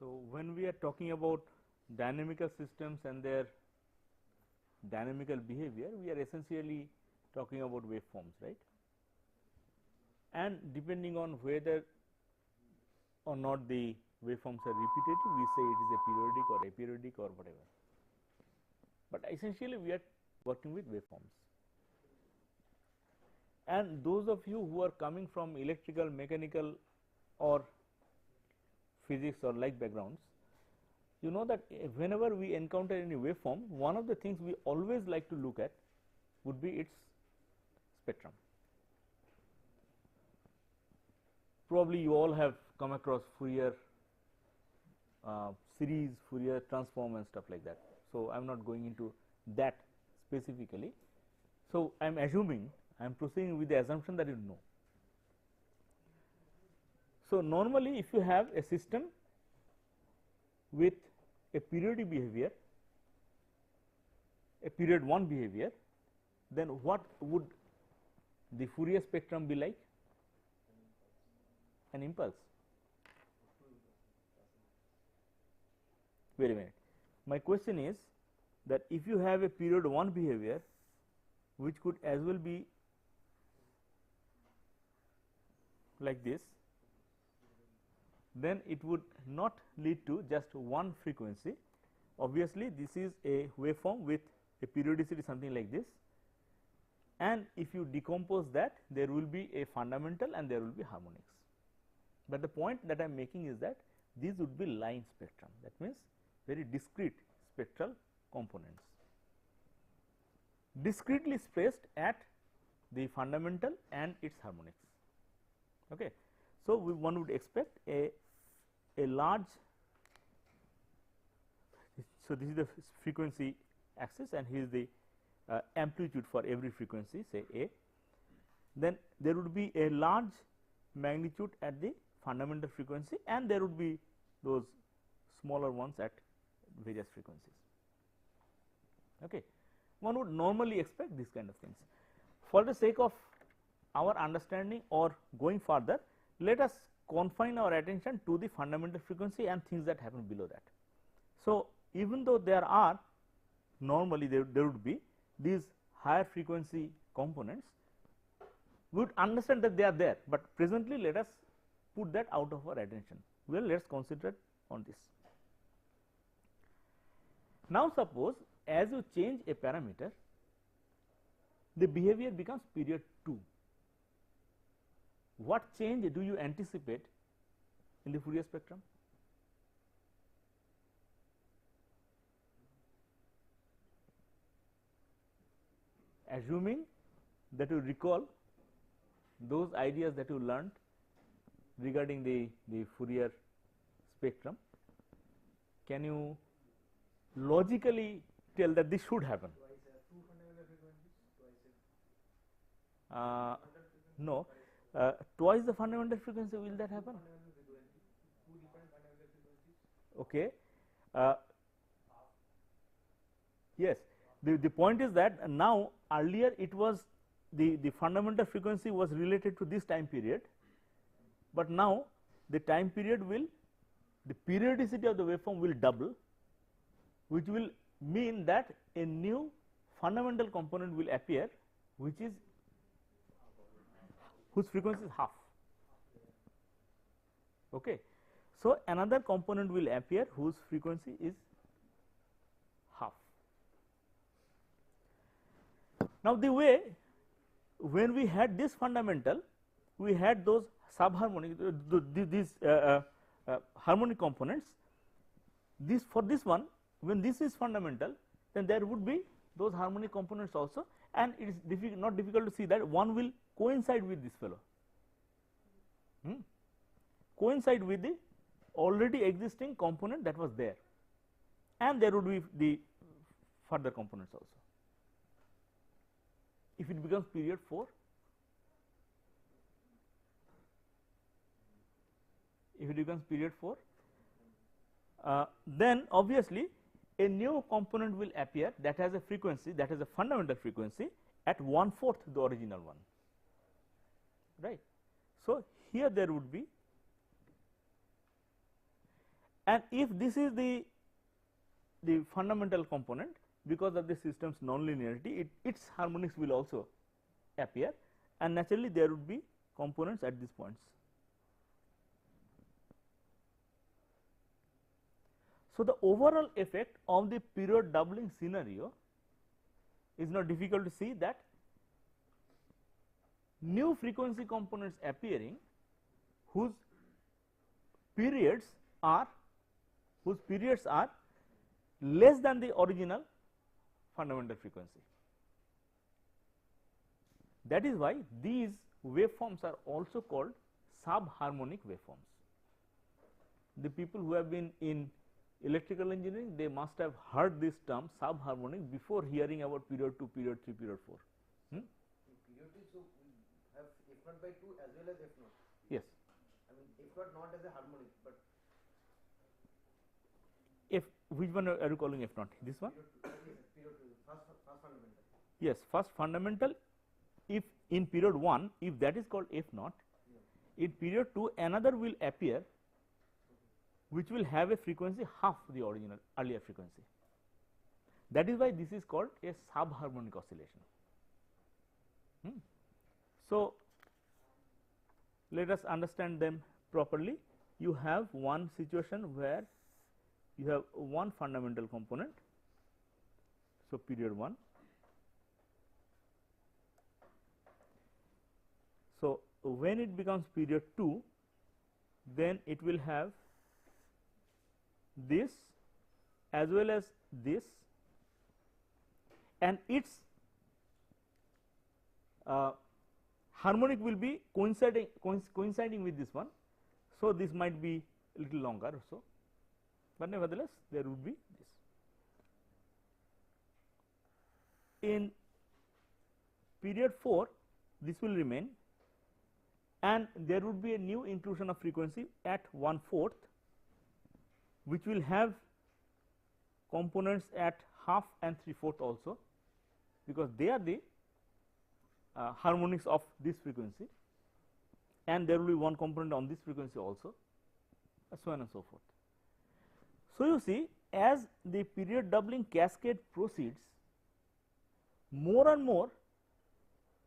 So, when we are talking about dynamical systems and their dynamical behavior, we are essentially talking about waveforms, right? And depending on whether or not the waveforms are repetitive, we say it is a periodic or aperiodic or whatever. But essentially we are working with waveforms. And those of you who are coming from electrical, mechanical or physics or like backgrounds, you know that whenever we encounter any waveform, one of the things we always like to look at would be its spectrum. Probably you all have come across Fourier series, Fourier transform and stuff like that. So, I am not going into that specifically. So, I am assuming, I am proceeding with the assumption that you know. So, normally if you have a system with a periodic behavior, a period 1 behavior, then what would the Fourier spectrum be like? An impulse. Wait a minute. My question is that if you have a period 1 behavior which could as well be like this, then it would not lead to just one frequency. Obviously, this is a waveform with a periodicity something like this, and if you decompose that, there will be a fundamental and there will be harmonics. But the point that I am making is that these would be line spectrum, that means very discrete spectral components, discretely spaced at the fundamental and its harmonics. Okay. So, one would expect a large, so this is the frequency axis and here is the amplitude for every frequency, say A. Then there would be a large magnitude at the fundamental frequency and there would be those smaller ones at various frequencies. Okay. One would normally expect these kind of things. For the sake of our understanding or going further, let us confine our attention to the fundamental frequency and things that happen below that. So, even though there are normally there would be these higher frequency components, we would understand that they are there, but presently let us put that out of our attention. Well, let us concentrate on this. Now, suppose as you change a parameter, the behavior becomes period 2. What change do you anticipate in the Fourier spectrum? Assuming that you recall those ideas that you learned regarding the Fourier spectrum, can you logically tell that this should happen? No. Twice the fundamental frequency, will that happen? Okay. Yes, the point is that now earlier it was the fundamental frequency was related to this time period, but now the time period will, the periodicity of the waveform will double, which will mean that a new fundamental component will appear, which is whose frequency is half. Okay. So, another component will appear whose frequency is half. Now, the way when we had this fundamental, we had those subharmonic these harmonic components. This for this one, when this is fundamental, then there would be those harmonic components also, and it is not difficult to see that one will coincide with this fellow, coincide with the already existing component that was there, and there would be the further components also. If it becomes period 4, then obviously a new component will appear that has a frequency, that has a fundamental frequency at 1/4 the original one, right. So, here there would be, And if this is the fundamental component, because of the system's nonlinearity, its harmonics will also appear, and naturally there would be components at these points. So, the overall effect of the period doubling scenario is not difficult to see, that new frequency components appearing whose periods are less than the original fundamental frequency. That is why these waveforms are also called subharmonic waveforms. The people who have been in electrical engineering, they must have heard this term subharmonic before hearing about period 2, period 3, period 4. In period 2, so we have F naught by 2 as well as F naught. Yes. I mean F naught not as a harmonic, but F, which one are you calling F naught? This one? Period 2, first fundamental. Yes, first fundamental. If in period 1, if that is called F naught, in period 2 another will appear which will have a frequency half the original earlier frequency. That is why this is called a subharmonic oscillation. So, let us understand them properly. You have one situation where you have one fundamental component. So, period 1. So, when it becomes period 2, then it will have this as well as this, and its harmonic will be coinciding with this one. So, this might be a little longer or so, but nevertheless there would be this. In period 4, this will remain, and there would be a new inclusion of frequency at 1/4, which will have components at half and 3/4 also, because they are the harmonics of this frequency, and there will be one component on this frequency also, so on and so forth. So, you see, as the period doubling cascade proceeds, more and more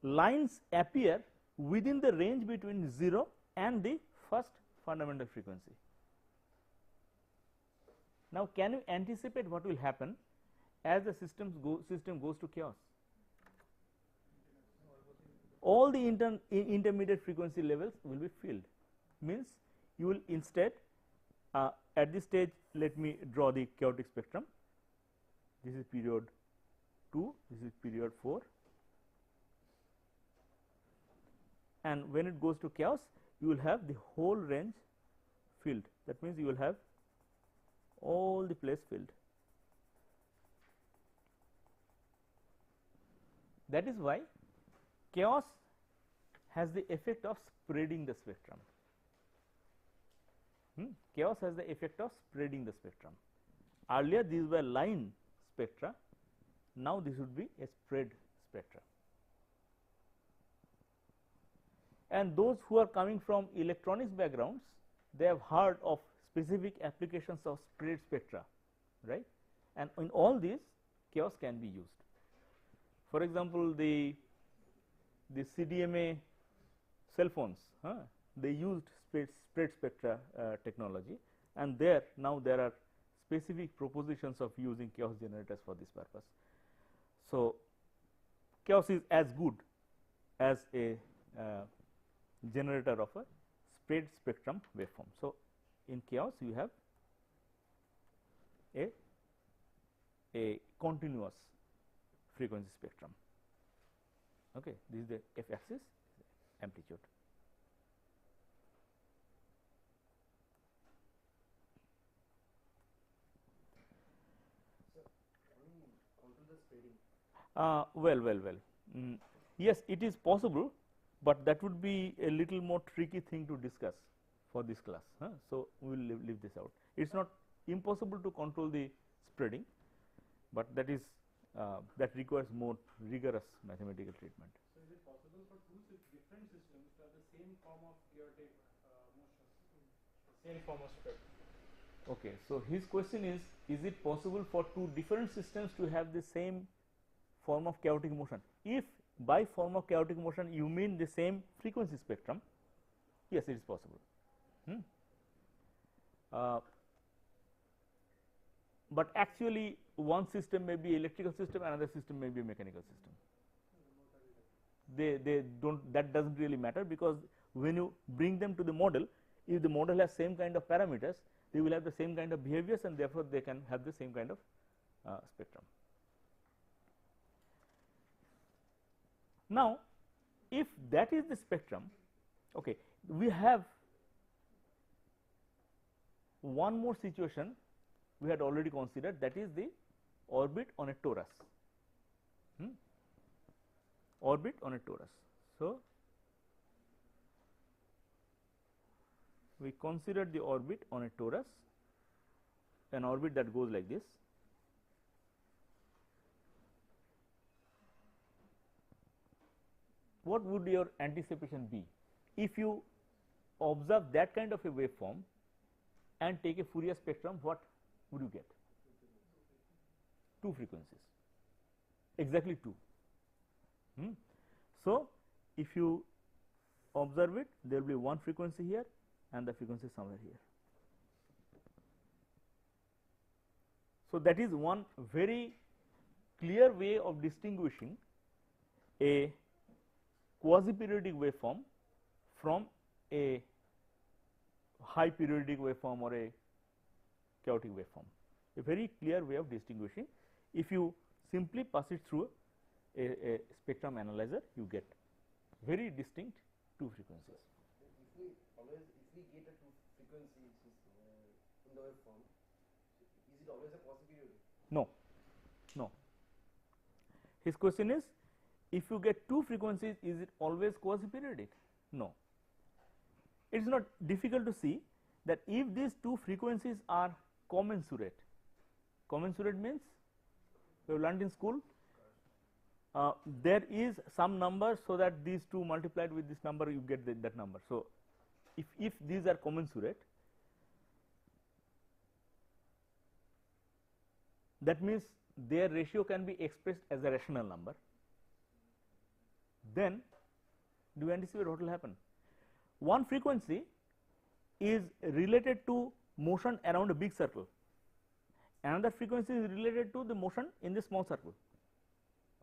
lines appear within the range between 0 and the first fundamental frequency. Now, can you anticipate what will happen as the system goes to chaos? All the intermediate frequency levels will be filled, means you will instead at this stage, let me draw the chaotic spectrum. This is period 2, this is period 4, and when it goes to chaos, you will have the whole range filled. That means you will have all the place filled. That is why chaos has the effect of spreading the spectrum. Chaos has the effect of spreading the spectrum. Earlier these were line spectra, now this would be a spread spectra. And those who are coming from electronics backgrounds, they have heard of specific applications of spread spectra, right? And in all these, chaos can be used. For example, the CDMA cell phones, they used spread spectra technology, and now there are specific propositions of using chaos generators for this purpose. So, chaos is as good as a generator of a spread spectrum waveform. So, in chaos you have a continuous frequency spectrum. Okay, this is the f axis, amplitude. So, can we control the spreading? Well. Yes, it is possible, but that would be a little more tricky thing to discuss for this class. So, we will leave this out. It is not impossible to control the spreading, but that is that requires more rigorous mathematical treatment. So, is it possible for two different systems to have the same form of chaotic motion, the same form of spread? Okay, so his question is it possible for two different systems to have the same form of chaotic motion? If by form of chaotic motion you mean the same frequency spectrum, yes, it is possible. But actually one system may be electrical system, another system may be a mechanical system. They don't, that doesn't really matter, because when you bring them to the model, if the model has same kind of parameters, they will have the same kind of behaviors, and therefore they can have the same kind of spectrum. Now, if that is the spectrum, okay, we have one more situation we had already considered, that is the orbit on a torus. Orbit on a torus. So, we considered the orbit on a torus, an orbit that goes like this. What would your anticipation be if you observe that kind of a waveform and take a Fourier spectrum? What would you get? Two frequencies, exactly two. So, if you observe it, there will be one frequency here and the frequency somewhere here. So, that is one very clear way of distinguishing a quasi-periodic waveform from a high periodic waveform or a chaotic waveform. A very clear way of distinguishing. If you simply pass it through a spectrum analyzer, you get very distinct two frequencies. If we get a two frequencies in the waveform, is it always a quasi-periodic? No, no. His question is, if you get two frequencies, is it always quasi-periodic? No. It is not difficult to see that if these two frequencies are commensurate, commensurate means we have learned in school, there is some number, so that these two multiplied with this number you get that number. So, if these are commensurate, that means their ratio can be expressed as a rational number. Then do you anticipate what will happen? One frequency is related to motion around a big circle, another frequency is related to the motion in the small circle.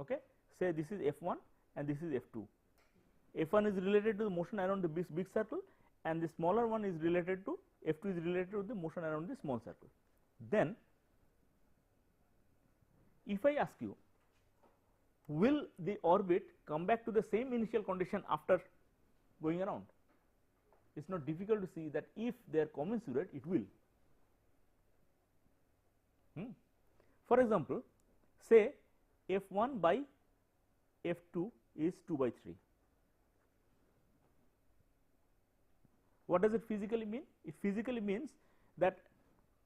Okay, say this is f1 and this is f2. F1 is related to the motion around the big circle, and the smaller one is related to f2 is related to the motion around the small circle. Then if I ask you, will the orbit come back to the same initial condition after going around? It is not difficult to see that if they are commensurate, it will. For example, say f1 by f2 is 2 by 3. What does it physically mean? It physically means that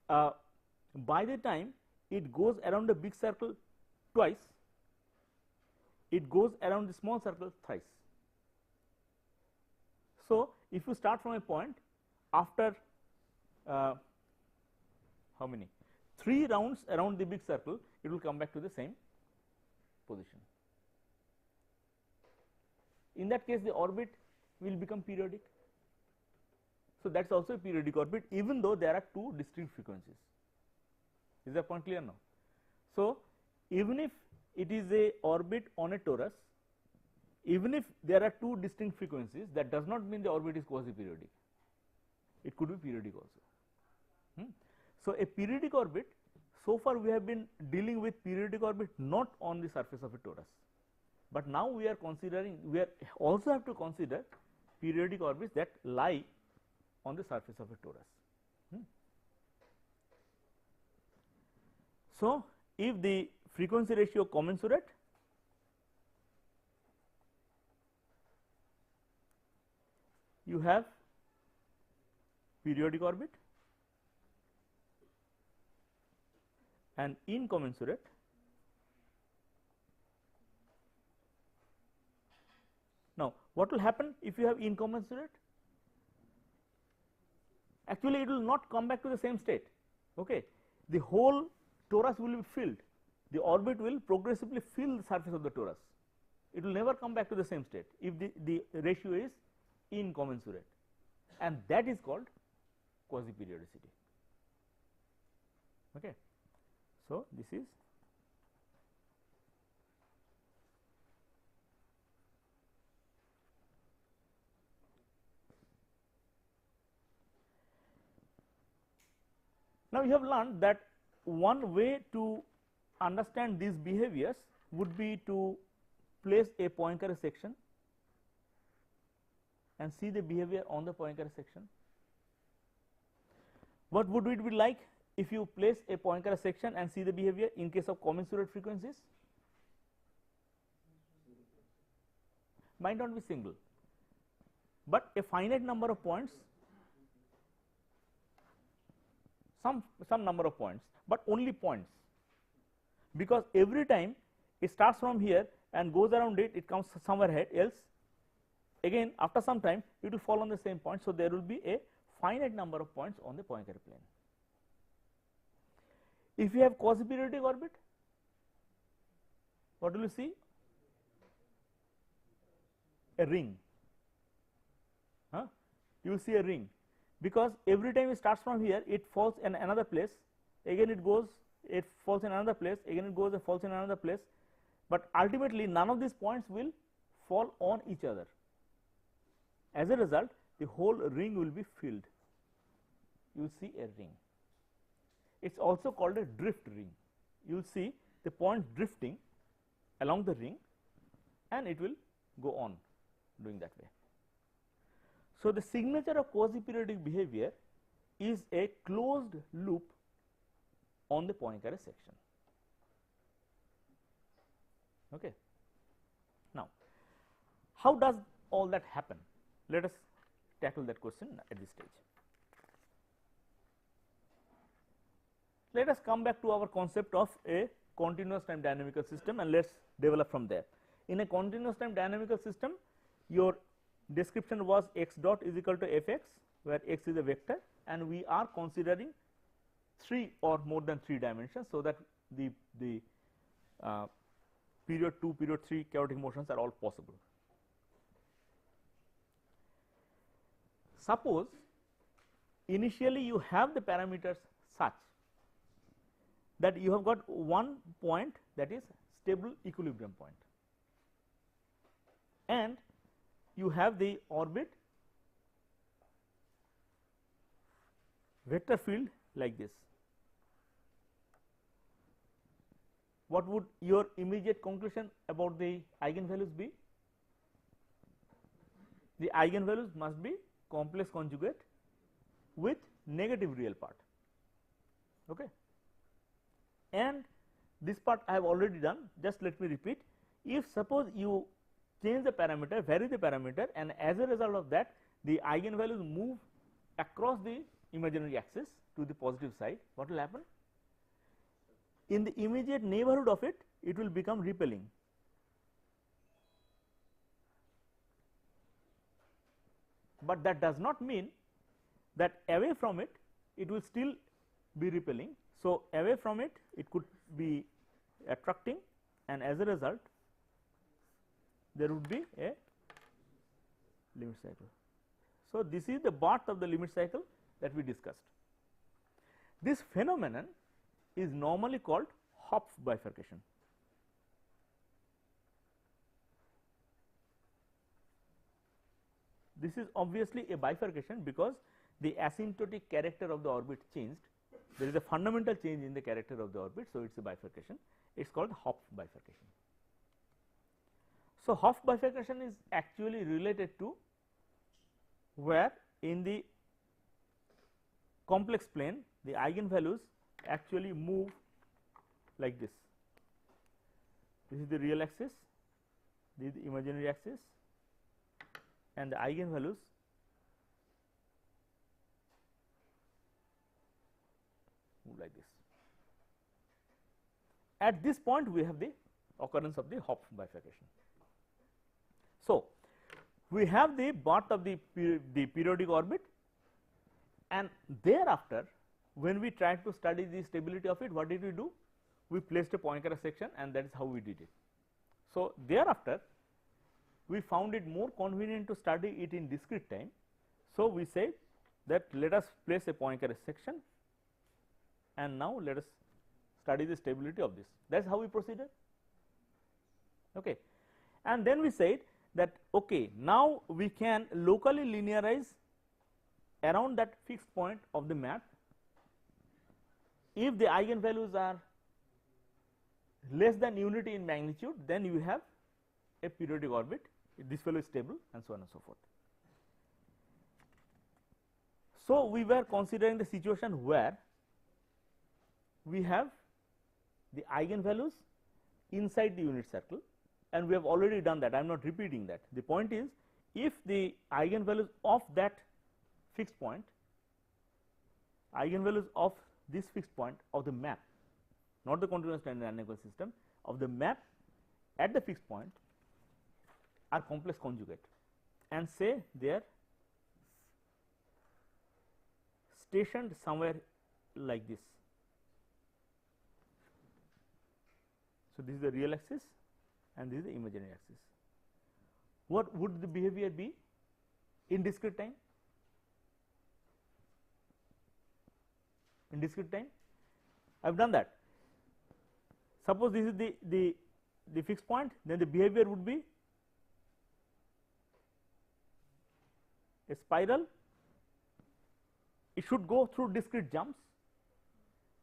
by the time it goes around the big circle twice, it goes around the small circle thrice. So, if you start from a point, after how many? 3 rounds around the big circle, it will come back to the same position. In that case, the orbit will become periodic. So, that is also a periodic orbit, even though there are two distinct frequencies. Is the point clear now? So, even if it is a orbit on a torus, even if there are two distinct frequencies, that does not mean the orbit is quasi-periodic. It could be periodic also. So, a periodic orbit, so far we have been dealing with periodic orbit not on the surface of a torus, but now we are considering, we are also have to consider periodic orbits that lie on the surface of a torus. So, if the frequency ratio commensurate, you have periodic orbit, and incommensurate now what will happen if you have incommensurate? Actually, it will not come back to the same state. okay, the whole torus will be filled, the orbit will progressively fill the surface of the torus. It will never come back to the same state if the ratio is incommensurate, and that is called quasi-periodicity. Okay. So, this is now you have learned that one way to understand these behaviors would be to place a Poincare section and see the behavior on the Poincare section. What would it be like if you place a Poincare section and see the behavior in case of commensurate frequencies? Might not be single, but a finite number of points, some number of points, but only points, because every time it starts from here and goes around it, it comes somewhere else, again after some time it will fall on the same point. So, there will be a finite number of points on the Poincare plane. If you have quasi-periodic orbit, what will you see? A ring. You will see a ring, because every time it starts from here it falls in another place, again it goes, it falls in another place, again it goes and falls in another place, but ultimately none of these points will fall on each other. As a result, the whole ring will be filled. You will see a ring. It is also called a drift ring. You will see the points drifting along the ring, and it will go on doing that way. So, the signature of quasi-periodic behavior is a closed loop on the Poincare section. Okay. Now, how does all that happen? Let us tackle that question at this stage. Let us come back to our concept of a continuous time dynamical system, and let us develop from there. In a continuous time dynamical system, your description was x dot is equal to f x, where x is a vector, and we are considering 3 or more than 3 dimensions. So, that the period 2, period 3 chaotic motions are all possible. Suppose initially you have the parameters such that you have got one point, that is stable equilibrium point, and you have the orbit vector field like this. What would your immediate conclusion about the eigenvalues be? The eigenvalues must be complex conjugate with negative real part. Okay. And this part I have already done, just let me repeat. If suppose you change the parameter, vary the parameter, and as a result of that the eigenvalues move across the imaginary axis to the positive side, what will happen? In the immediate neighborhood of it, it will become repelling. But that does not mean that away from it, it will still be repelling. So, away from it, it could be attracting, and as a result there would be a limit cycle. So, this is the birth of the limit cycle that we discussed. This phenomenon is normally called Hopf bifurcation. This is obviously a bifurcation because the asymptotic character of the orbit changed. There is a fundamental change in the character of the orbit. So, it is a bifurcation. It is called Hopf bifurcation. So, Hopf bifurcation is actually related to where in the complex plane the eigenvalues actually move like this. This is the real axis, this is the imaginary axis, and the eigenvalues move like this. At this point we have the occurrence of the Hopf bifurcation. So, we have the birth of the periodic orbit, and thereafter when we tried to study the stability of it, what did we do? We placed a Poincare section, and that is how we did it. So, thereafter we found it more convenient to study it in discrete time. So, we said that let us place a Poincare section, and now let us study the stability of this. That is how we proceeded. Okay. And then we said that okay, now we can locally linearize around that fixed point of the map if the eigenvalues are less than unity in magnitude, then you have a periodic orbit, this fellow is stable, and so on and so forth. So, we were considering the situation where we have the eigenvalues inside the unit circle, and we have already done that. I am not repeating that. The point is, if the eigenvalues of that fixed point, eigenvalues of this fixed point of the map, not the continuous time dynamical system, of the map at the fixed point are complex conjugate, and say they are stationed somewhere like this. So, this is the real axis and this is the imaginary axis. What would the behavior be in discrete time? In discrete time, I have done that. Suppose this is the fixed point, then the behavior would be a spiral. It should go through discrete jumps,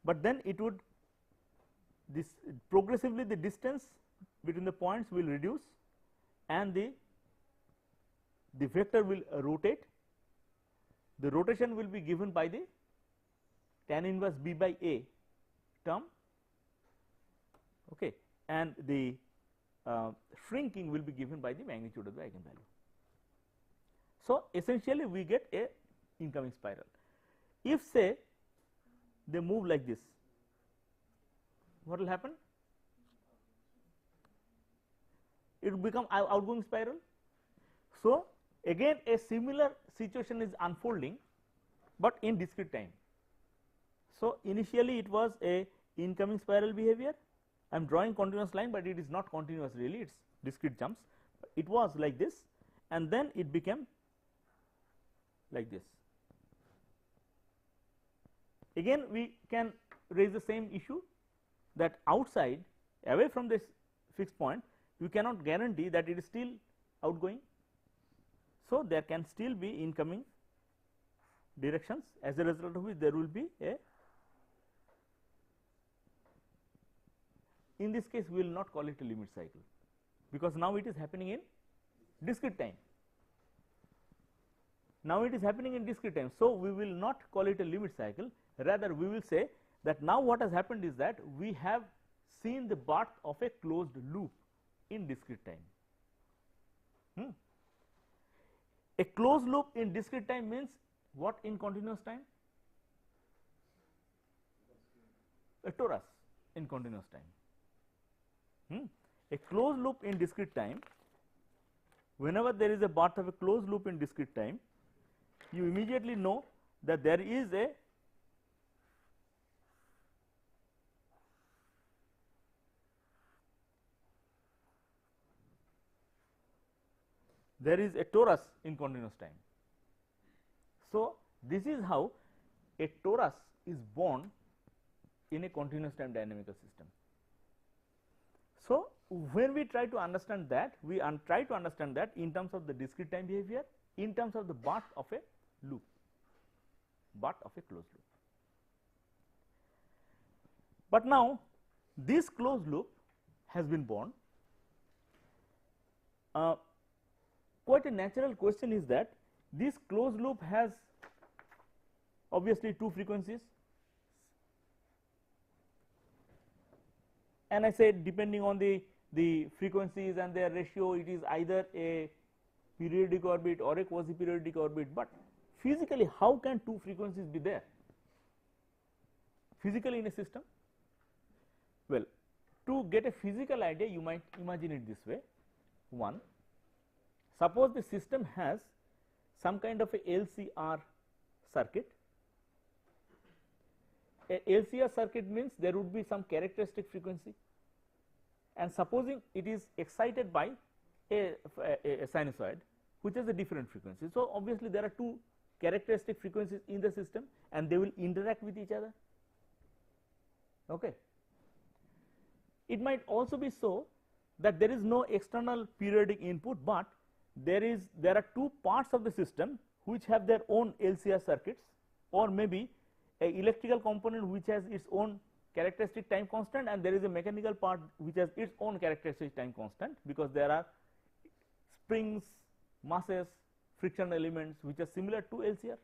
but then it would progressively the distance between the points will reduce, and the vector will rotate. The rotation will be given by the tan inverse b by a term, okay, and the shrinking will be given by the magnitude of the eigenvalue. So, essentially we get a incoming spiral. If say they move like this, what will happen? It will become outgoing spiral. So, again a similar situation is unfolding, but in discrete time. So, initially it was a incoming spiral behavior. I am drawing continuous line, but it is not continuous really, it is discrete jumps. It was like this, and then it became like this. Again we can raise the same issue, that outside away from this fixed point you cannot guarantee that it is still outgoing. So, there can still be incoming directions, as a result of which there will be a, in this case we will not call it a limit cycle, because now it is happening in discrete time. Now it is happening in discrete time. So, we will not call it a limit cycle, rather we will say that now what has happened is that we have seen the birth of a closed loop in discrete time. A closed loop in discrete time means what in continuous time? A torus in continuous time. A closed loop in discrete time, whenever there is a birth of a closed loop in discrete time, you immediately know that there is a torus in continuous time. So, this is how a torus is born in a continuous time dynamical system. So, when we try to understand that, we try to understand that in terms of the discrete time behavior, in terms of the birth of a loop, birth of a closed loop. But now this closed loop has been born. Quite a natural question is that this closed loop has obviously two frequencies, and I said depending on the frequencies and their ratio, it is either a periodic orbit or a quasi periodic orbit. But physically, how can two frequencies be there physically in a system? Well, to get a physical idea, you might imagine it this way. One, suppose the system has some kind of a LCR circuit, a LCR circuit means there would be some characteristic frequency, and supposing it is excited by a sinusoid which has a different frequency. So, obviously, there are two characteristic frequencies in the system and they will interact with each other. Okay. It might also be so that there is no external periodic input, but there are two parts of the system which have their own LCR circuits, or maybe a electrical component which has its own characteristic time constant, and there is a mechanical part which has its own characteristic time constant, because there are springs, masses, friction elements which are similar to LCR.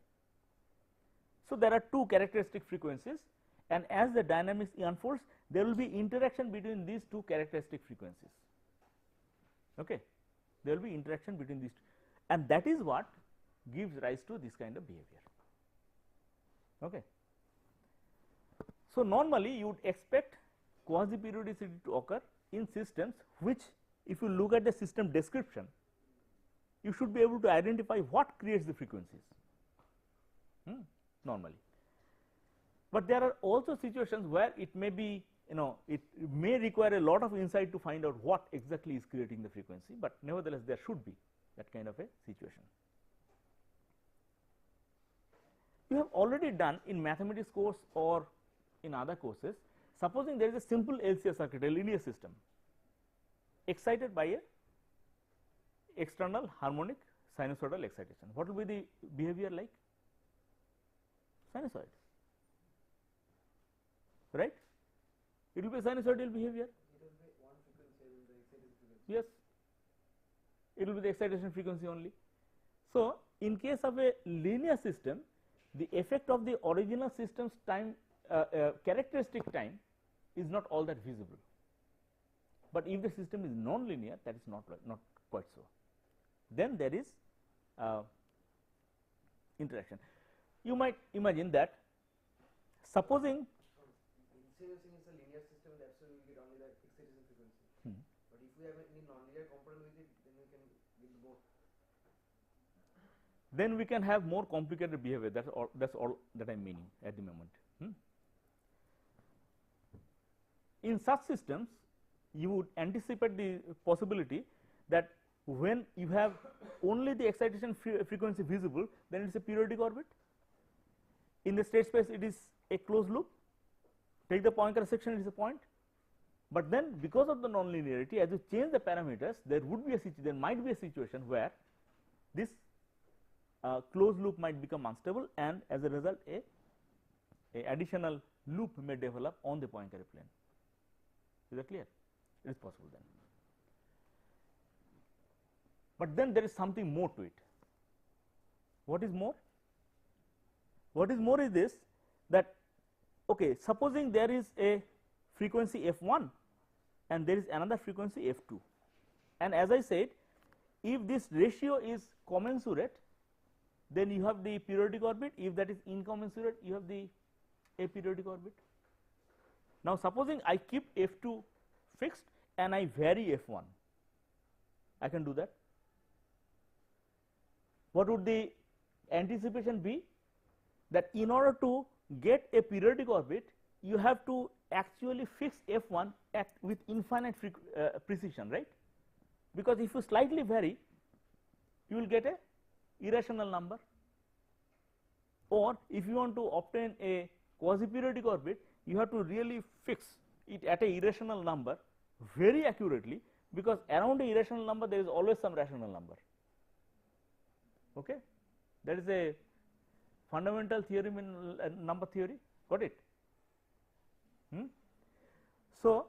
So, there are two characteristic frequencies, and as the dynamics unfolds, there will be interaction between these two characteristic frequencies. Okay. There will be interaction between these two, and that is what gives rise to this kind of behavior. Okay. So, normally you would expect quasi-periodicity to occur in systems which, if you look at the system description, you should be able to identify what creates the frequencies normally. But there are also situations where it may be, it may require a lot of insight to find out what exactly is creating the frequency, but nevertheless there should be that kind of a situation. You have already done in mathematics course or in other courses, supposing there is a simple LCR circuit, a linear system excited by a external harmonic sinusoidal excitation. What will be the behavior like? Sinusoid, right? It will be sinusoidal behavior. It will be one frequency and the excitation frequency. Yes, it will be the excitation frequency only. So, in case of a linear system, the effect of the original system's time characteristic time is not all that visible, but if the system is non-linear, that is not quite so. Then there is interaction. You might imagine that, supposing Instead of saying it's a linear system, that's why we get only the excitation frequency. But if we have any non-linear component with it, then we can get both. then we can have more complicated behavior. That's all that I am meaning at the moment. In such systems, you would anticipate the possibility that when you have only the excitation frequency visible, then it is a periodic orbit. In the state space, it is a closed loop. Take the Poincare section, it is a point. But then, because of the non-linearity, as you change the parameters, there might be a situation where this closed loop might become unstable, and as a result, a additional loop may develop on the Poincare plane. Is that clear? It is possible then. But then there is something more to it. What is more? What is more is this, that okay, supposing there is a frequency f1 and there is another frequency f2, and as I said, if this ratio is commensurate, then you have the periodic orbit. If that is incommensurate, you have the aperiodic orbit. Now, supposing I keep f2 fixed and I vary f1, I can do that. What would the anticipation be? That in order to get a periodic orbit, you have to actually fix f1 with infinite precision, right? Because if you slightly vary, you will get a irrational number. Or if you want to obtain a quasi-periodic orbit, you have to really fix it at a irrational number very accurately, because around a irrational number there is always some rational number. Okay, that is a fundamental theorem in number theory. Got it? So,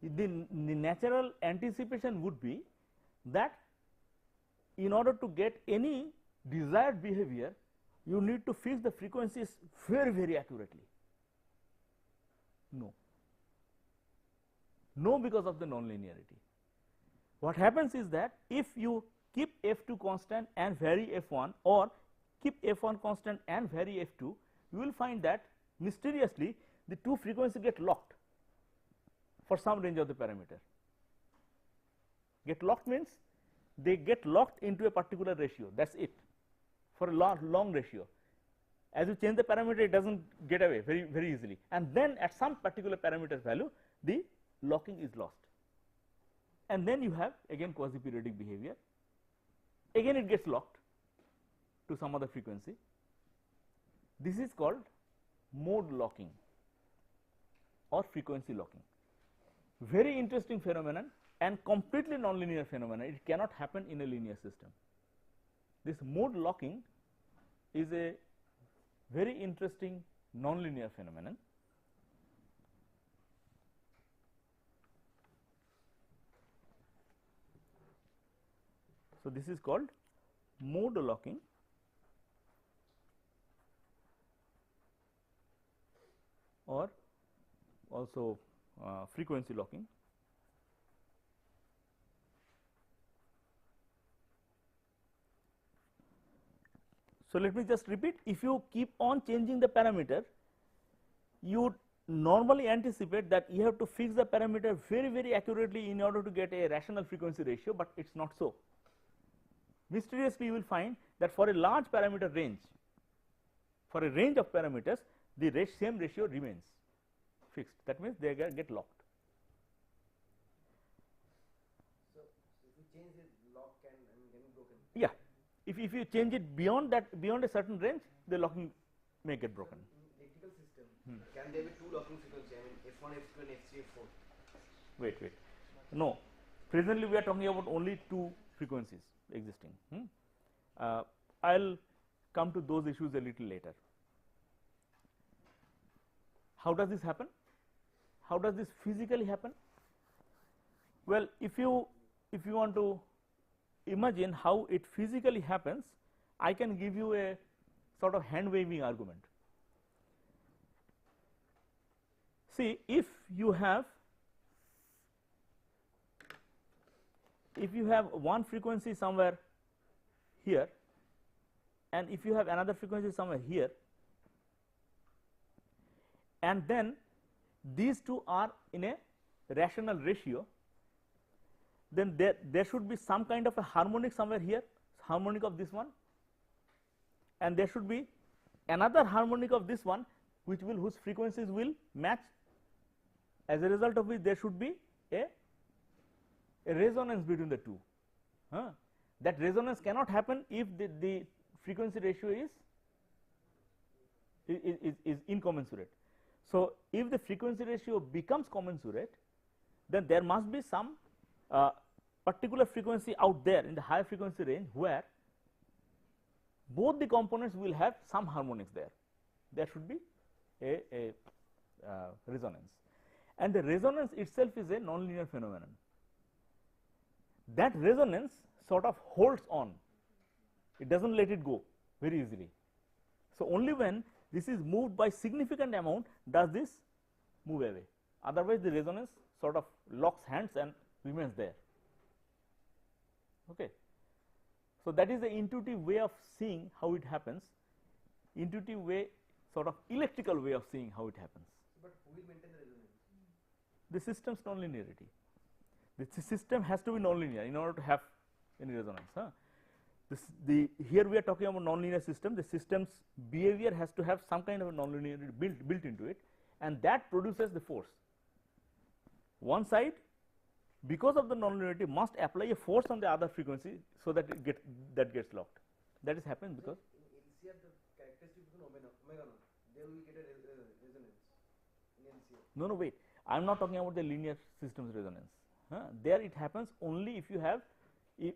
the natural anticipation would be that in order to get any desired behavior, you need to fix the frequencies very, very accurately. No, because of the non-linearity. What happens is that if you keep f2 constant and vary f1, or keep f1 constant and vary f2, you will find that mysteriously the two frequencies get locked for some range of the parameter. Get locked means they get locked into a particular ratio, that is it, for a long ratio. As you change the parameter, it does not get away very easily, and then at some particular parameter value the locking is lost, and then you have again quasi periodic behavior. Again it gets locked to some other frequency. This is called mode locking or frequency locking. Very interesting phenomenon and completely nonlinear phenomenon. It cannot happen in a linear system. This mode locking is a very interesting nonlinear phenomenon. So, this is called mode locking or also frequency locking. So, let me just repeat, if you keep on changing the parameter, you normally anticipate that you have to fix the parameter very accurately in order to get a rational frequency ratio, but it is not so. Mysteriously you will find that for a large parameter range, for a range of parameters, the same ratio remains fixed. That means they get locked. So if you change it, lock can be broken. Yeah, if you change it beyond a certain range, the locking may get broken. In electrical system, can there be two locking frequencies? I mean F1, F2 and F3, F4. Wait. No, presently we are talking about only two frequencies existing. I will come to those issues a little later. How does this happen? How does this physically happen? Well, if you want to imagine how it physically happens, I can give you a sort of hand waving argument. See, if you have one frequency somewhere here and if you have another frequency somewhere here, and then these two are in a rational ratio, then there should be some kind of a harmonic somewhere here, harmonic of this one, and there should be another harmonic of this one whose frequencies will match. As a result of which there should be a resonance between the two. That resonance cannot happen if the frequency ratio is incommensurate. So, if the frequency ratio becomes commensurate, then there must be some particular frequency out there in the higher frequency range where both the components will have some harmonics there. There should be a resonance, and the resonance itself is a nonlinear phenomenon. That resonance sort of holds on, it does not let it go very easily. So, only when this is moved by significant amount does this move away, otherwise the resonance sort of locks hands and remains there. Okay. So, that is the intuitive way of seeing how it happens, intuitive way, sort of electrical way of seeing how it happens. But who will maintain the resonance? The system's nonlinearity. The system has to be nonlinear in order to have any resonance. Here we are talking about nonlinear system. The system's behavior has to have some kind of a nonlinearity built into it, and that produces the force. One side, because of the nonlinearity, must apply a force on the other frequency so that it gets locked. That is happening because in LCR the characteristic is omega naught. There we get a resonance in LCR. No, wait. I am not talking about the linear system's resonance. There it happens only if you have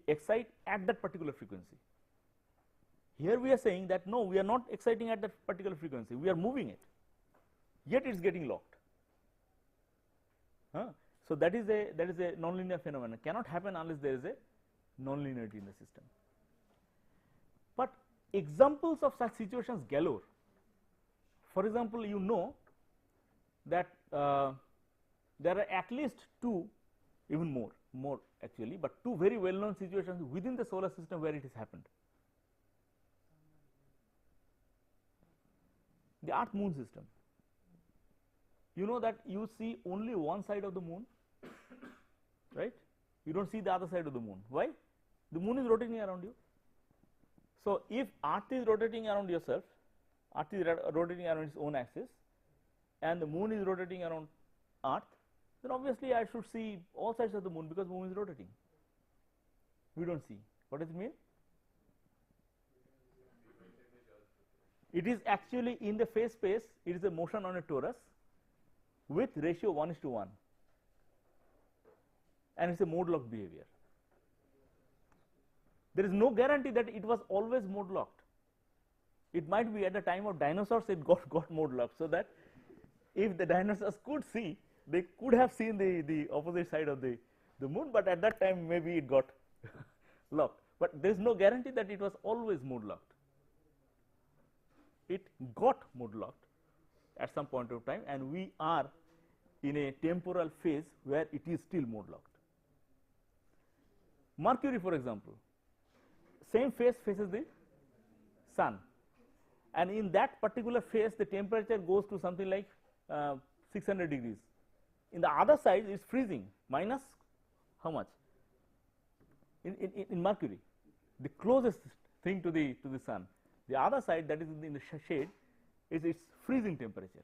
excite at that particular frequency. Here we are saying that no, we are not exciting at that particular frequency, we are moving it, yet it is getting locked. So, that is a nonlinear phenomenon, cannot happen unless there is a nonlinearity in the system. But examples of such situations galore. For example, you know that there are at least two, even more actually, but two very well known situations within the solar system where it has happened. The Earth Moon system. You know that you see only one side of the moon, right? You do not see the other side of the moon. Why? The moon is rotating around you. So, if Earth is rotating around yourself, Earth is rotating around its own axis and the moon is rotating around Earth, then obviously I should see all sides of the moon because moon is rotating. We don't see. What does it mean? It is actually in the phase space, it is a motion on a torus with ratio 1:1, and it is a mode locked behavior. There is no guarantee that it was always mode locked. It might be at the time of dinosaurs it got mode locked, so that if the dinosaurs could see, they could have seen the opposite side of the moon, but at that time maybe it got locked. But there is no guarantee that it was always mode locked. It got mode locked at some point of time, and we are in a temporal phase where it is still mode locked. Mercury, for example, same phase faces the sun, and in that particular phase the temperature goes to something like 600 degrees. In the other side it is freezing, minus how much? In Mercury, the closest thing to the sun. The other side, that is in the shade, is its freezing temperature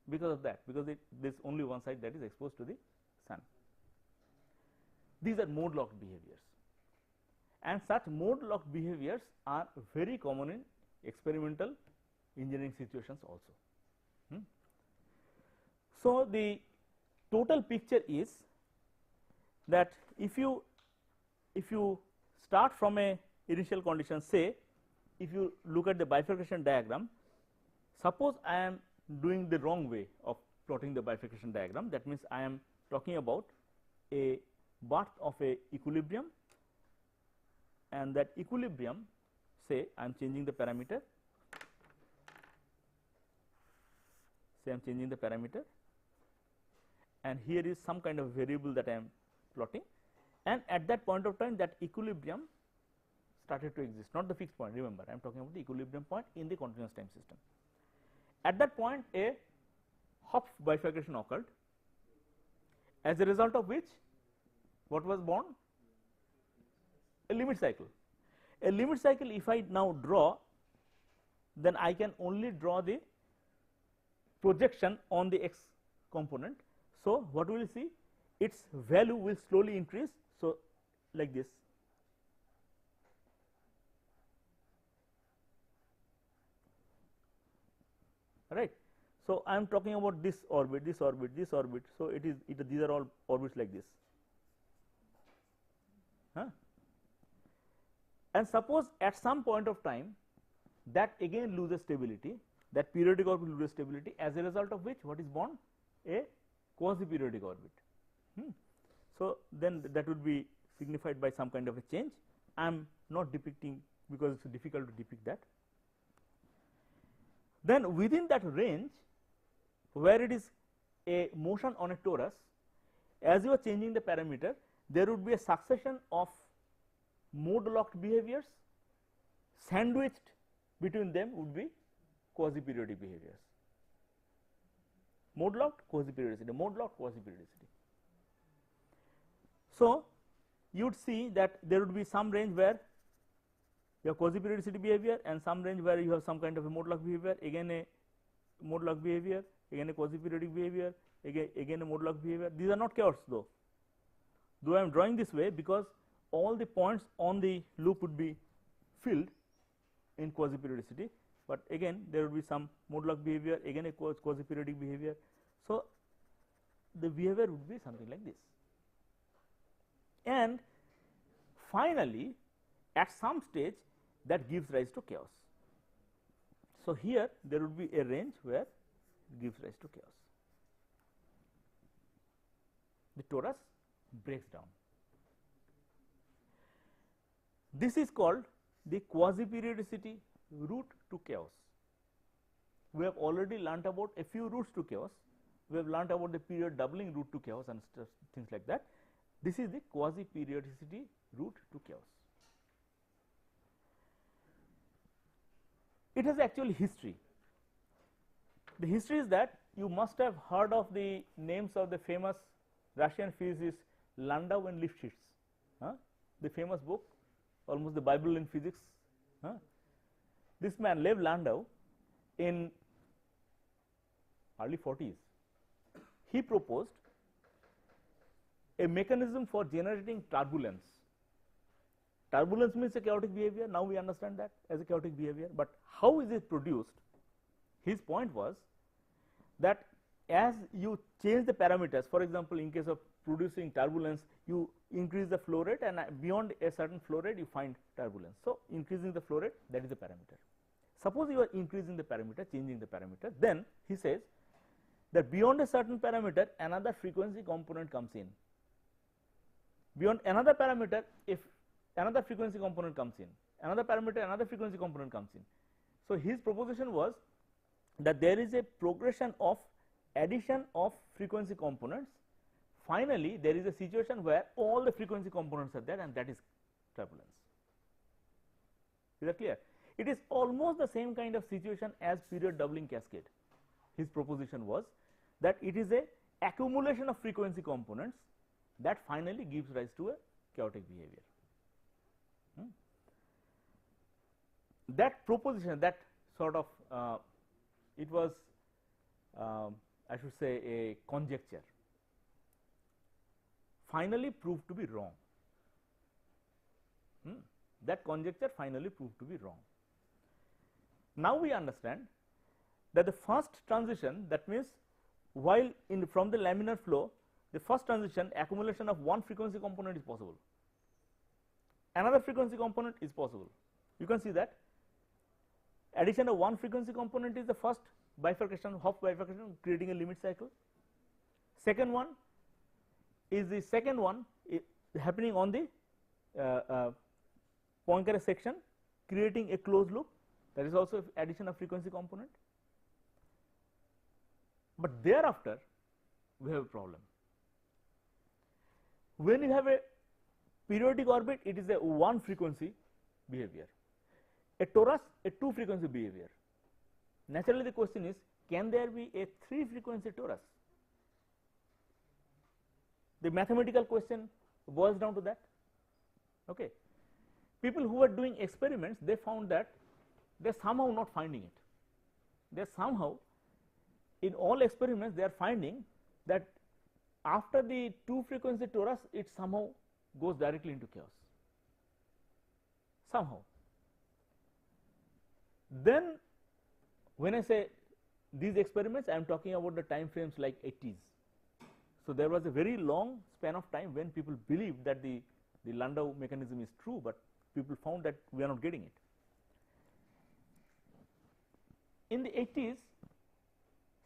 because of that, because there is only one side that is exposed to the sun. These are mode locked behaviors, and such mode locked behaviors are very common in experimental engineering situations also. So, the total picture is that if you start from a initial condition, say if you look at the bifurcation diagram, suppose I am doing the wrong way of plotting the bifurcation diagram, that means I am talking about a birth of a equilibrium, and that equilibrium, say I am changing the parameter, and here is some kind of variable that I am plotting, and at that point of time that equilibrium started to exist, not the fixed point. Remember, I am talking about the equilibrium point in the continuous time system. At that point a Hopf bifurcation occurred, as a result of which what was born? A limit cycle. A limit cycle, if I now draw, then I can only draw the projection on the x component. So, what we will see? Its value will slowly increase. So, like this. Right. So, I am talking about this orbit, this orbit, this orbit. So, these are all orbits like this. And suppose at some point of time that again loses stability, that periodic orbit loses stability, as a result of which what is born? A quasi-periodic orbit. So, then that would be signified by some kind of a change. I am not depicting because it is difficult to depict that. Then within that range where it is a motion on a torus, as you are changing the parameter, there would be a succession of mode locked behaviors, sandwiched between them would be quasi-periodic behaviors. Mode locked, quasi-periodicity, mode locked, quasi-periodicity. So, you would see that there would be some range where you have quasi-periodicity behavior, and some range where you have some kind of a mode locked behavior, again a mode locked behavior, again a quasi-periodic behavior, again a mode locked behavior. These are not chaos though I am drawing this way because all the points on the loop would be filled in quasi-periodicity, but again there would be some mode locked behavior, again a quasi-periodic behavior. So, the behavior would be something like this, and finally at some stage that gives rise to chaos. So, here there would be a range where it gives rise to chaos. The torus breaks down. This is called the quasi-periodicity route to chaos. We have already learnt about a few routes to chaos. We have learnt about the period doubling route to chaos and things like that. This is the quasi-periodicity route to chaos. It has actually history. The history is that you must have heard of the names of the famous Russian physicists Landau and Lifshitz, the famous book, almost the Bible in physics. This man Lev Landau in early 40s, he proposed a mechanism for generating turbulence. Turbulence means a chaotic behavior. Now we understand that as a chaotic behavior, but how is it produced? His point was that as you change the parameters, for example, in case of producing turbulence, you increase the flow rate, and beyond a certain flow rate you find turbulence. So, increasing the flow rate, that is the parameter. Suppose you are increasing the parameter, changing the parameter, then he says that beyond a certain parameter another frequency component comes in. Beyond another parameter, if another frequency component comes in, another parameter, another frequency component comes in. So, his proposition was that there is a progression of addition of frequency components. Finally, there is a situation where all the frequency components are there, and that is turbulence. Is that clear? It is almost the same kind of situation as period doubling cascade. His proposition was that it is a accumulation of frequency components that finally gives rise to a chaotic behavior. That proposition, that sort of it was I should say a conjecture, finally proved to be wrong. That conjecture finally proved to be wrong. Now we understand that the first transition, that means while in from the laminar flow, the first transition, accumulation of one frequency component is possible, another frequency component is possible. You can see that addition of one frequency component is the first bifurcation, Hopf bifurcation, creating a limit cycle. Second one is the second one happening on the Poincare section, creating a closed loop, that is also addition of frequency component. But thereafter we have a problem. When you have a periodic orbit, it is a one frequency behavior. A torus, a two frequency behavior. Naturally, the question is, can there be a three frequency torus? The mathematical question boils down to that. Okay. People who are doing experiments, they found that they are somehow not finding it. They are somehow, in all experiments, they are finding that after the two frequency torus, it somehow goes directly into chaos. Somehow. Then, when I say these experiments, I am talking about the time frames like 80s. So, there was a very long span of time when people believed that the Landau mechanism is true, but people found that we are not getting it. In the 80s,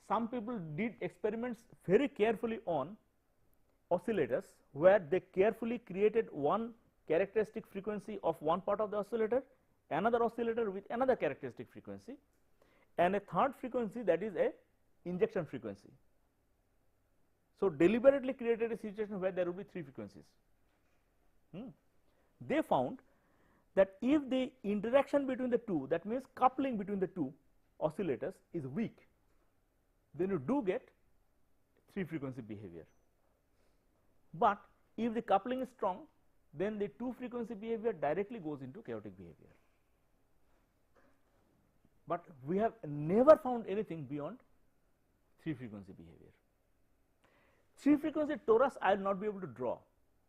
some people did experiments very carefully on oscillators, where they carefully created one characteristic frequency of one part of the oscillator, another oscillator with another characteristic frequency, and a third frequency, that is a injection frequency. So, deliberately created a situation where there will be three frequencies. They found that if the interaction between the two, that means coupling between the two oscillators, is weak, then you do get three frequency behavior. But if the coupling is strong, then the two frequency behavior directly goes into chaotic behavior. But we have never found anything beyond three frequency behavior. Three frequency torus I will not be able to draw,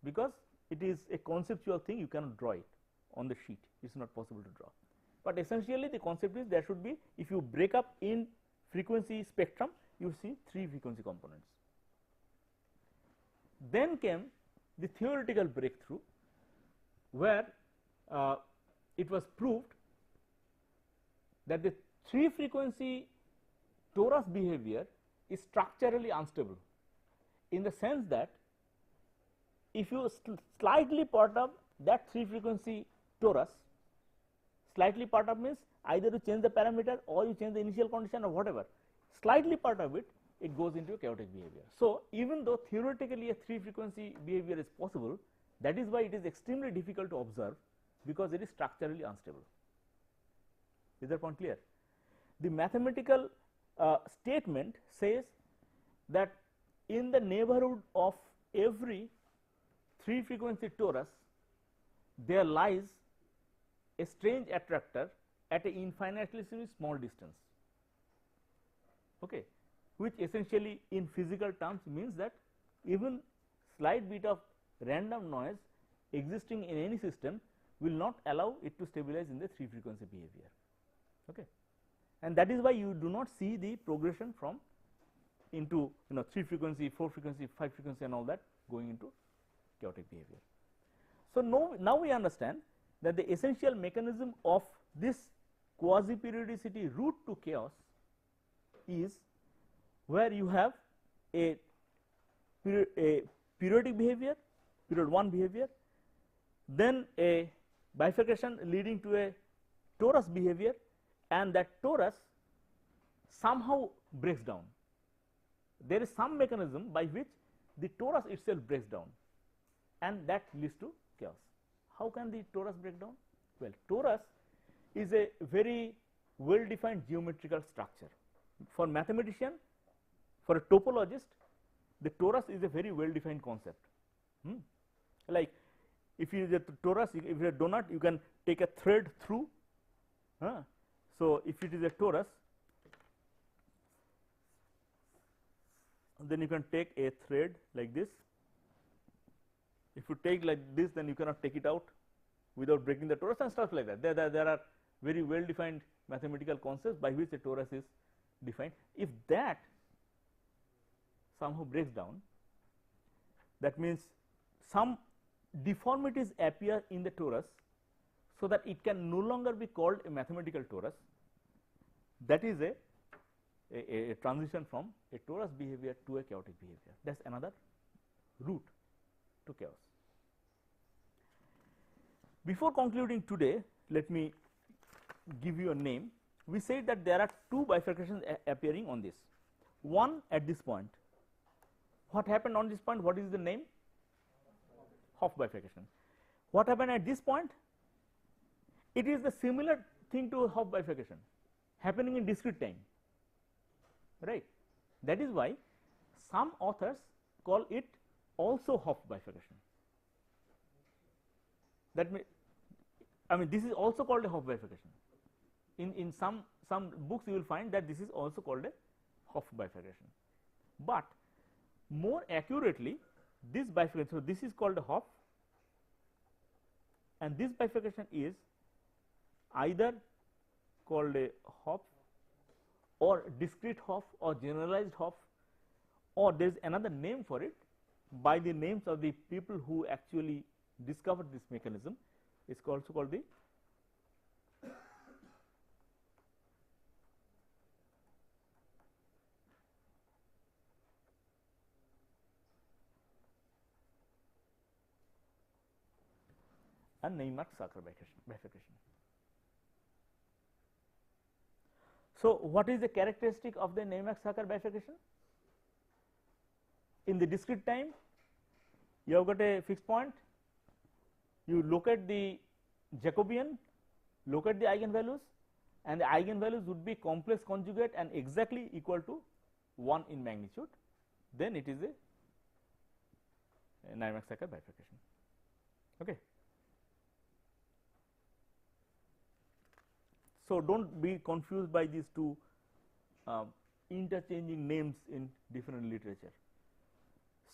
because it is a conceptual thing, you cannot draw it on the sheet, it is not possible to draw. But essentially the concept is, there should be, if you break up in frequency spectrum, you see three frequency components. Then came the theoretical breakthrough, where it was proved that the three frequency torus behavior is structurally unstable, in the sense that if you slightly perturb that three frequency torus, slightly perturb means either you change the parameter or you change the initial condition or whatever, slightly perturb it, it goes into a chaotic behavior. So, even though theoretically a three frequency behavior is possible, that is why it is extremely difficult to observe, because it is structurally unstable. Is that point clear? The mathematical statement says that in the neighborhood of every three frequency torus, there lies a strange attractor at a infinitesimally small distance. okay, which essentially in physical terms means that even slight bit of random noise existing in any system will not allow it to stabilize in the 3 frequency behavior. Okay. And that is why you do not see the progression from into 3 frequency, 4 frequency, 5 frequency and all that going into chaotic behavior. So, now we understand that the essential mechanism of this quasi periodicity route to chaos is where you have a periodic behavior, period 1 behavior, then a bifurcation leading to a torus behavior, and that torus somehow breaks down. There is some mechanism by which the torus itself breaks down, and that leads to chaos. How can the torus break down? Well, torus is a very well defined geometrical structure. For mathematician, for a topologist, the torus is a very well defined concept. Like if you the torus, if you are a donut, you can take a thread through. So, if it is a torus, then you can take a thread like this. If you take like this, then you cannot take it out without breaking the torus and stuff like that. There are very well defined mathematical concepts by which a torus is defined. If that somehow breaks down, that means some deformities appear in the torus, so that it can no longer be called a mathematical torus. That is a transition from a torus behavior to a chaotic behavior. That is another route to chaos. Before concluding today, let me give you a name. We said that there are 2 bifurcations appearing on this. One at this point. What happened on this point? What is the name? Hopf bifurcation. What happened at this point? It is the similar thing to Hopf bifurcation happening in discrete time, right. That is why some authors call it also Hopf bifurcation. That may, I mean, this is also called a Hopf bifurcation. In some books you will find that this is also called a Hopf bifurcation, but more accurately this bifurcation, so this is called a Hopf, and this bifurcation is either called a Hopf or discrete Hopf or generalized Hopf, or there is another name for it by the names of the people who actually discovered this mechanism. It is also called the Neymark-Sarkar bifurcation. So, what is the characteristic of the Neymark-Sarkar bifurcation? In the discrete time, you have got a fixed point, you locate the Jacobian, locate the eigenvalues, and the eigenvalues would be complex conjugate and exactly equal to 1 in magnitude, then it is a Neymark-Sarkar bifurcation. Okay. So, do not be confused by these 2 interchanging names in different literature.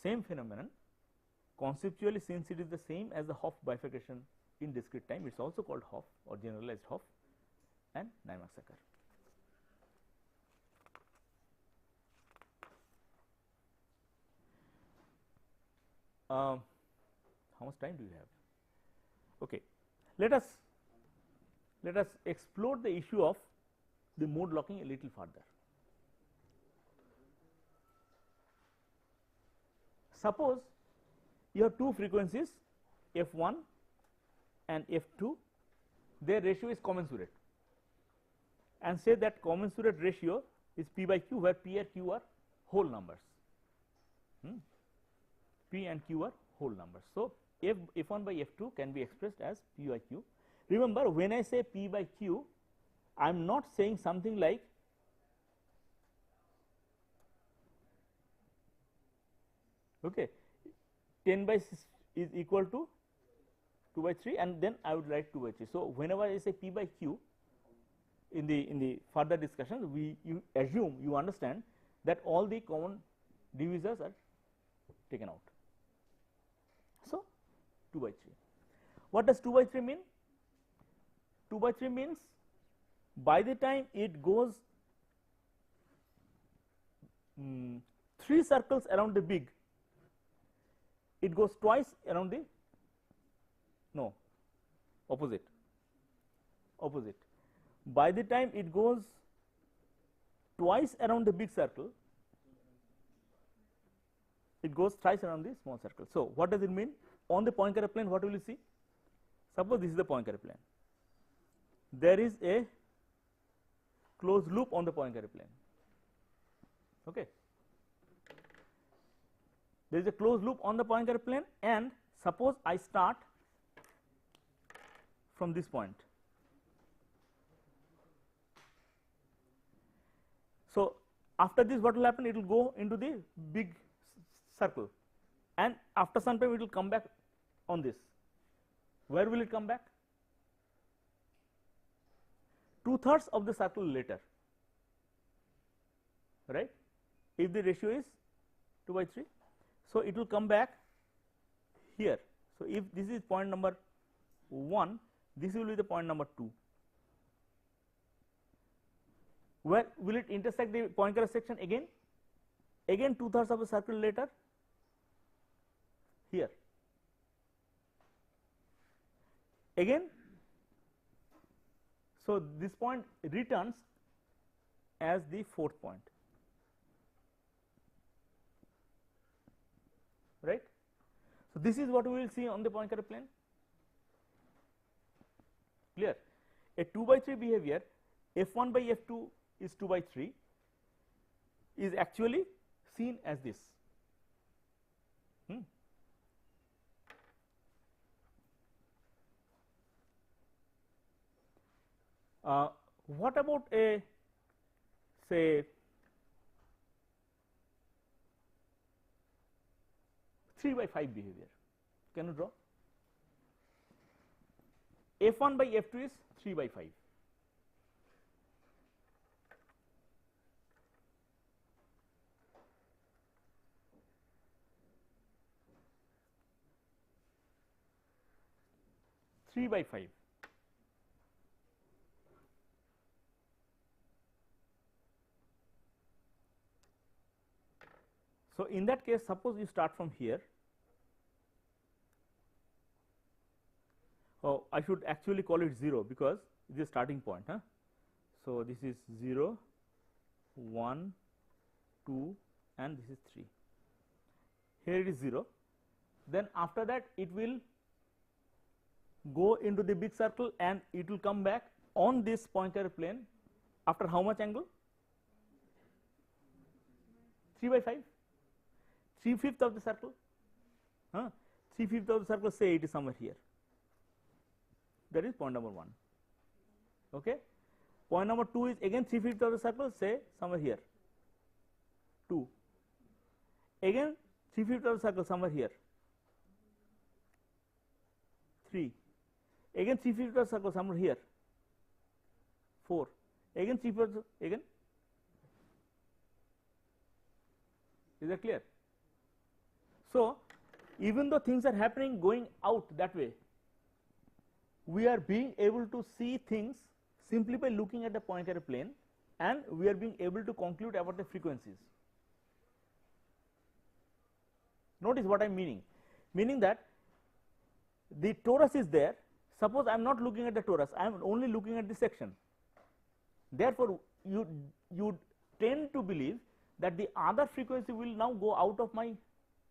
Same phenomenon, conceptually, since it is the same as the Hopf bifurcation in discrete time, it is also called Hopf or generalized Hopf and Neymark-Sarkar. How much time do you have? Okay. Let us explore the issue of the mode locking a little further. Suppose you have 2 frequencies f1 and f2, their ratio is commensurate, and say that commensurate ratio is p by q, where p and q are whole numbers. P and q are whole numbers. So, f1 by f2 can be expressed as p by q. Remember, when I say p by q, I am not saying something like okay, 10 by 6 is equal to 2 by 3, and then I would write 2 by 3. So, whenever I say p by q, in the further discussions, you assume you understand that all the common divisors are taken out. So 2 by 3. What does 2 by 3 mean? 2 by 3 means by the time it goes 3 circles around the big, it goes twice around the opposite. By the time it goes twice around the big circle, it goes thrice around the small circle. So what does it mean? On the Poincare plane, what will you see? Suppose this is the Poincare plane. There is a closed loop on the Poincare plane. Okay. There is a closed loop on the Poincare plane, and suppose I start from this point. So after this, what will happen? It will go into the big circle, and after some time it will come back on this. Where will it come back? 2/3 of the circle later, right? If the ratio is 2 by 3, so it will come back here. So if this is point number 1, this will be the point number 2. Where will it intersect the Poincare section again? Again 2/3 of the circle later, here. Again, so this point returns as the 4th point, right? So this is what we will see on the Poincare plane. Clear? A 2 by 3 behavior, f1 by f2 is 2 by 3, is actually seen as this. What about a, say, 3 by 5 behavior? Can you draw? f1 by f2 is 3 by 5. By 5. So in that case, suppose you start from here. Oh, I should actually call it 0 because it is a starting point. So this is 0, 1, 2, and this is 3. Here it is 0. Then after that, it will go into the big circle and it will come back on this Poincare plane after how much angle? 3 by 5, 3/5 of the circle. 3/5 of the circle, say it is somewhere here. That is point number 1. Okay. Point number 2 is again 3/5 of the circle, say somewhere here. 2. Again 3/5 of the circle, somewhere here. 3. Again 3/5 of the circle, somewhere here. 4. Again 3/5 again. Is that clear? So even though things are happening going out that way, we are being able to see things simply by looking at the Poincare plane, and we are being able to conclude about the frequencies. Notice what I am meaning. Meaning that the torus is there. Suppose I am not looking at the torus, I am only looking at the section. Therefore, you tend to believe that the other frequency will now go out of my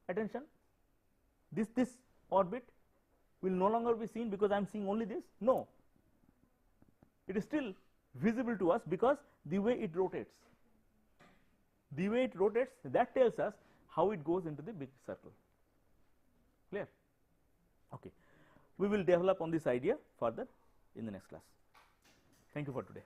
attention. This orbit will no longer be seen because I am seeing only this. No, it is still visible to us because the way it rotates. The way it rotates, that tells us how it goes into the big circle. Clear? Okay. We will develop on this idea further in the next class. Thank you for today.